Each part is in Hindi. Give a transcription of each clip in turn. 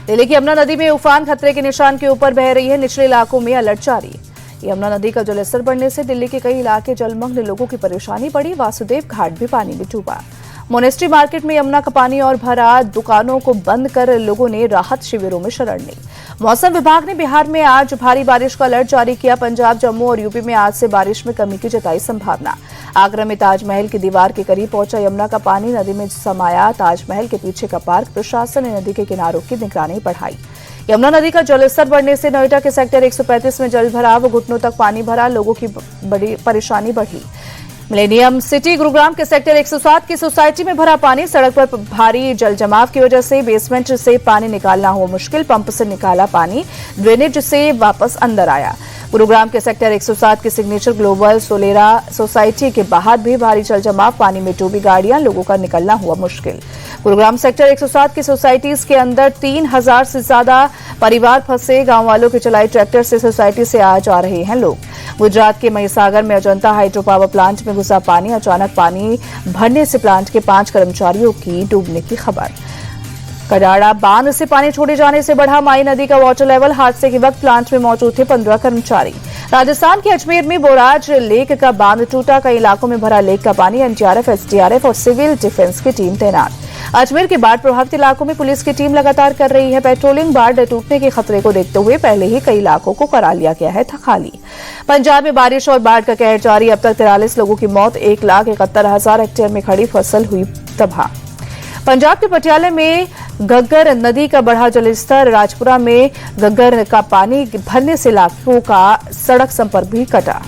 दिल्ली की यमुना नदी में उफान खतरे के निशान के ऊपर बह रही है। निचले इलाकों में अलर्ट जारी। यमुना नदी का जलस्तर बढ़ने से दिल्ली के कई इलाके जलमग्न, लोगों की परेशानी बढ़ी। वासुदेव घाट भी पानी में डूबा। मोनेस्ट्री मार्केट में यमुना का पानी और भरा, दुकानों को बंद कर लोगों ने राहत शिविरों में शरण ली। मौसम विभाग ने बिहार में आज भारी बारिश का अलर्ट जारी किया। पंजाब, जम्मू और यूपी में आज से बारिश में कमी की जताई संभावना। आगरा में ताजमहल की दीवार के करीब पहुंचा यमुना का पानी, नदी में समाया। ताजमहल के पीछे का पार्क, प्रशासन ने नदी के किनारों की निगरानी बढ़ाई। यमुना नदी का जलस्तर बढ़ने से नोएडा के सेक्टर 135 में जल भराव, घुटनों तक पानी भरा, लोगों की बड़ी परेशानी बढ़ी। मिलेनियम सिटी गुरुग्राम के सेक्टर 107 की सोसाइटी में भरा पानी, सड़क पर भारी जल जमाव की वजह से बेसमेंट से पानी निकालना हुआ मुश्किल। पंप से निकाला पानी, ड्रेनेज से वापस अंदर आया। गुरुग्राम के सेक्टर 107 की सिग्नेचर ग्लोबल सोलेरा सोसाइटी के बाहर भी भारी जल जमाव, पानी में डूबी गाड़ियां, लोगों का निकलना हुआ मुश्किल। गुरुग्राम सेक्टर 107 की सोसाइटीज के अंदर 3000 से ज्यादा परिवार फंसे। गांव वालों के चलाई ट्रैक्टर से सोसाइटी से आ जा रहे हैं लोग। गुजरात के महिसागर में अजंता हाइड्रो पावर प्लांट में घुसा पानी, अचानक पानी भरने से प्लांट के 5 कर्मचारियों की डूबने की खबर। कडाड़ा बांध से पानी छोड़े जाने से बढ़ा माई नदी का वाटर लेवल, हादसे के वक्त प्लांट में मौजूद थे 15 कर्मचारी। राजस्थान के अजमेर में बोराज लेक का बांध टूटा, कई इलाकों में भरा लेक का पानी। एनडीआरएफ, एसडीआरएफ और सिविल डिफेंस की टीम तैनात। अजमेर के बाढ़ प्रभावित इलाकों में पुलिस की टीम लगातार कर रही है पेट्रोलिंग। बाढ़ टूटने के खतरे को देखते हुए पहले ही कई इलाकों को करा लिया गया है खाली। पंजाब में बारिश और बाढ़ का कहर जारी, अब तक 43 लोगों की मौत, 1,71,000 हेक्टेयर में खड़ी फसल हुई तबाह। पंजाब के पटियाला में घग्गर नदी का बढ़ा जलस्तर, राजपुरा में घग्गर का पानी भरने से इलाकों का सड़क संपर्क भी कटा।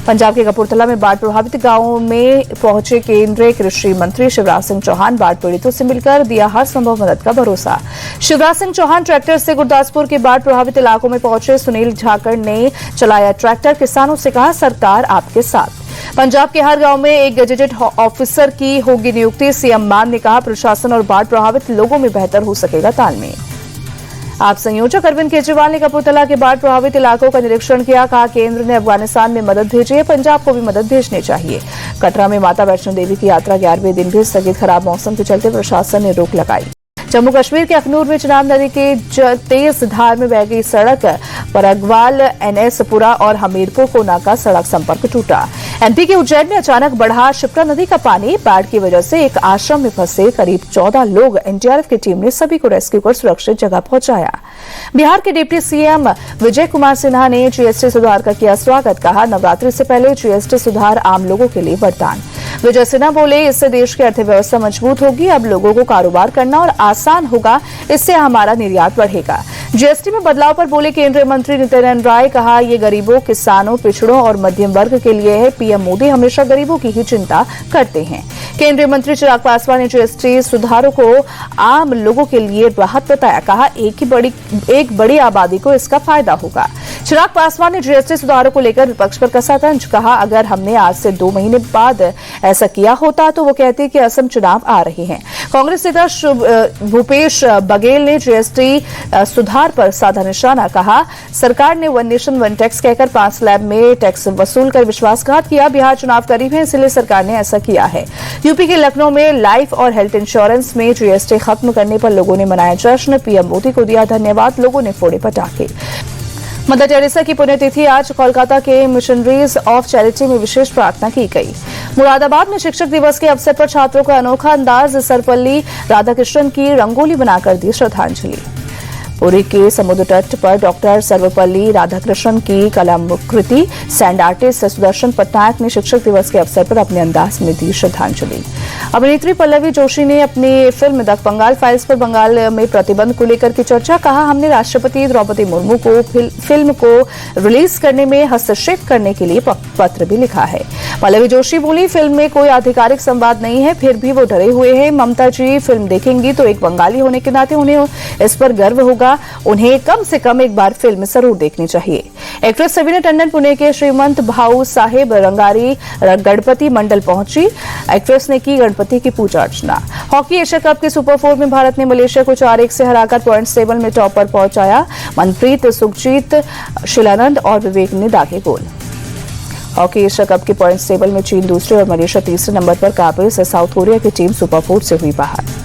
पंजाब के कपूरथला में बाढ़ प्रभावित गांवों में पहुंचे केंद्रीय कृषि मंत्री शिवराज सिंह चौहान, बाढ़ पीड़ितों से मिलकर दिया हर संभव मदद का भरोसा। शिवराज सिंह चौहान ट्रैक्टर से गुरदासपुर के बाढ़ प्रभावित इलाकों में पहुंचे। सुनील झाकड़ ने चलाया ट्रैक्टर, किसानों से कहा सरकार आपके साथ। पंजाब के हर गांव में एक गजेटेड ऑफिसर की होगी नियुक्ति, सीएम मान ने कहा प्रशासन और बाढ़ प्रभावित लोगों में बेहतर हो सकेगा तालमेल। आप संयोजक अरविंद केजरीवाल ने कपूरथला के बाढ़ प्रभावित इलाकों का निरीक्षण किया, कहा केंद्र ने अफगानिस्तान में मदद भेजी है, पंजाब को भी मदद भेजनी चाहिए। कटरा में माता वैष्णो देवी की यात्रा 11वें दिन भी स्थगित, खराब मौसम के चलते प्रशासन ने रोक लगाई। जम्मू कश्मीर के अखनूर में चिनाब नदी के तेज धार में बह गई सड़क, परगवाल, एनएसपुरा और हमीरपुर कोना का सड़क संपर्क टूटा। एमपी के उज्जैन में अचानक बढ़ा शिप्रा नदी का पानी, बाढ़ की वजह से एक आश्रम में फंसे करीब 14 लोग। एनडीआरएफ की टीम ने सभी को रेस्क्यू कर सुरक्षित जगह पहुंचाया। बिहार के डिप्टी सीएम विजय कुमार सिन्हा ने जीएसटी सुधार का किया स्वागत, कहा नवरात्रि से पहले जीएसटी सुधार आम लोगों के लिए वरदान। विजय सिन्हा बोले इससे देश की अर्थव्यवस्था मजबूत होगी, अब लोगों को कारोबार करना और आसान होगा, इससे हमारा निर्यात बढ़ेगा। जीएसटी में बदलाव पर बोले केंद्रीय मंत्री नित्यानंद राय, कहा ये गरीबों, किसानों, पिछड़ों और मध्यम वर्ग के लिए है। पीएम मोदी हमेशा गरीबों की ही चिंता करते हैं। केंद्रीय मंत्री चिराग पासवान ने जीएसटी सुधारों को आम लोगों के लिए राहत बताया, कहा एक बड़ी आबादी को इसका फायदा होगा। चिराग पासवान ने जीएसटी सुधारों को लेकर विपक्ष पर कसा तंज, कहा अगर हमने आज से 2 महीने बाद ऐसा किया होता तो वो कहते कि असम चुनाव आ रहे हैं। कांग्रेस नेता भूपेश बघेल ने जीएसटी सुधार पर साधा निशाना, कहा सरकार ने 1 नेशन 1 टैक्स कहकर 5 स्लैब में टैक्स वसूल कर विश्वासघात किया। बिहार चुनाव करीब है, इसलिए सरकार ने ऐसा किया है। यूपी के लखनऊ में लाइफ और हेल्थ इंश्योरेंस में जीएसटी खत्म करने पर लोगों ने मनाया जश्न, पीएम मोदी को दिया धन्यवाद, लोगों ने फोड़े पटाखे। मदर टेरेसा की पुण्यतिथि आज, कोलकाता के मिशनरीज ऑफ चैरिटी में विशेष प्रार्थना की गई। मुरादाबाद में शिक्षक दिवस के अवसर पर छात्रों का अनोखा अंदाज, सर्वपल्ली राधाकृष्णन की रंगोली बनाकर दी श्रद्धांजलि। पुरी के समुद्र तट पर डॉक्टर सर्वपल्ली राधाकृष्णन की कलाकृति सैंड आर्टिस्ट सुदर्शन पटनायक ने शिक्षक दिवस के अवसर पर अपने अंदाज में दी श्रद्धांजलि। अभिनेत्री पल्लवी जोशी ने अपनी फिल्म द बंगाल फाइल्स पर बंगाल में प्रतिबंध को लेकर की चर्चा, कहा हमने राष्ट्रपति द्रौपदी मुर्मू को फिल्म को रिलीज करने में हस्तक्षेप करने के लिए पत्र भी लिखा है। पल्लवी जोशी बोली फिल्म में कोई आधिकारिक संवाद नहीं है, फिर भी वो डरे हुए हैं। ममता जी फिल्म देखेंगी तो एक बंगाली होने के नाते उन्हें इस पर गर्व होगा, उन्हें कम से कम एक बार फिल्म जरूर देखनी चाहिए। एक्ट्रेस सवीना टंडन पुणे के श्रीमंत भाऊ साहेब रंगारी गणपति मंडल पहुंची। एक्ट्रेस ने की गणपति की पूजा अर्चना। हॉकी एशिया कप के सुपर 4 में भारत ने मलेशिया को 4-1 से हराकर पॉइंट्स टेबल में टॉप पर पहुंचाया। मनप्रीत, सुखजीत, शिलानंद और विवेक ने दागे गोल। हॉकी एशिया कप के पॉइंट्स टेबल में चीन दूसरे और मलेशिया तीसरे नंबर पर काबिज। साउथ कोरिया की टीम सुपर 4 से हुई बाहर।